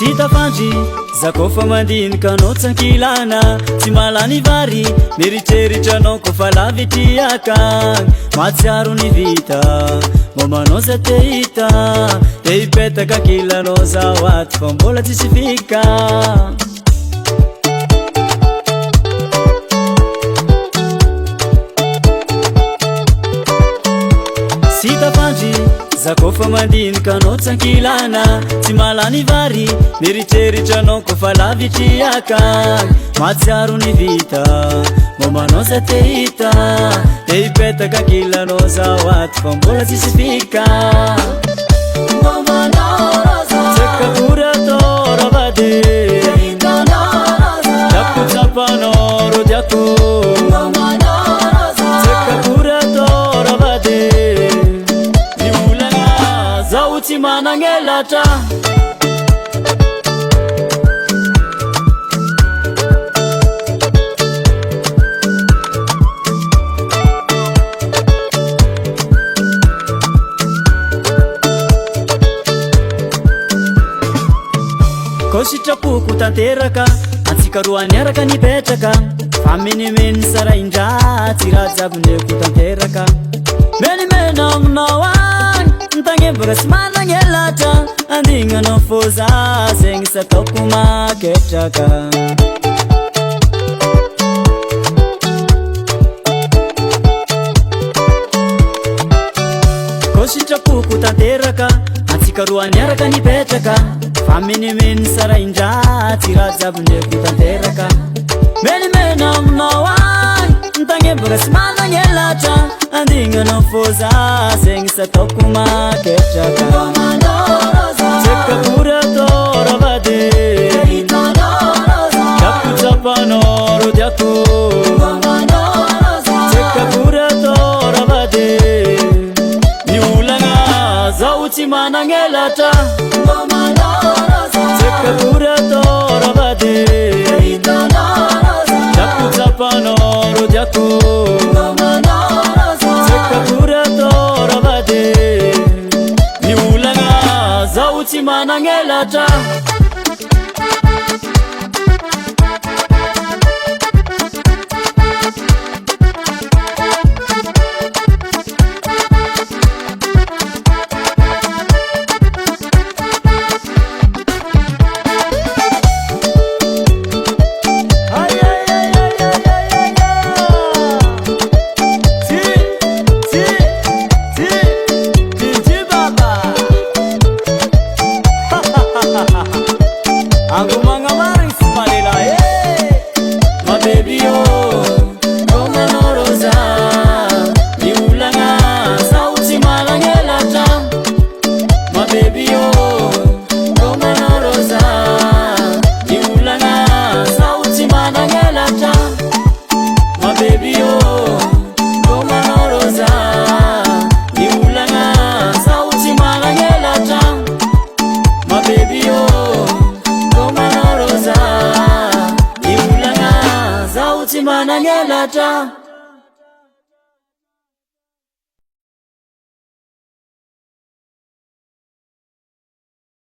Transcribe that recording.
Sitafandry zakofa mandinika anao tsankilana tsy malany vary miritreritranao kofa lavitry akagny matsiaro ny vita momanao za te hita te hipetaka kilanao zao aty fa mbola tsisy fika Sitafandry zakofa mandinika anao tsankilana tsy malany vary miritreritranao kofa lavitry akagny matsiaro ny vita momanao za te hita te hipetaka kilanao zao aty fa mbola tsisy fika tsekakory atao ravady diakotsapanao ro diako tsekakory atao ravady zaho tsy manangelatra koa sitrapoko tanteraka antsika roa niaraka nipetraka fa menimeny saraindra tsy raha jaboneko tanteraka menimena aminao agny ntagnembaka sy manangelatra andignanao fô za zegny sataoko maketraka koa sitrapoko tanteraka antsika roa niaraka nipetraka fa menimeny saraindra tsy raha jaboneko tanteraka menimena aminao agny ntagnembaka sy manangelatra andignanao fô za zegny sataoko maketraka tsekakory atao ravady diakotsapanao ro diako tsekakory atao ravady miolagna zaho tsy manangelatra tsekakory atao ravady diakotsapanao ro diako tsekakory atao ravady miolagna zaho tsy manangelatra manangelatra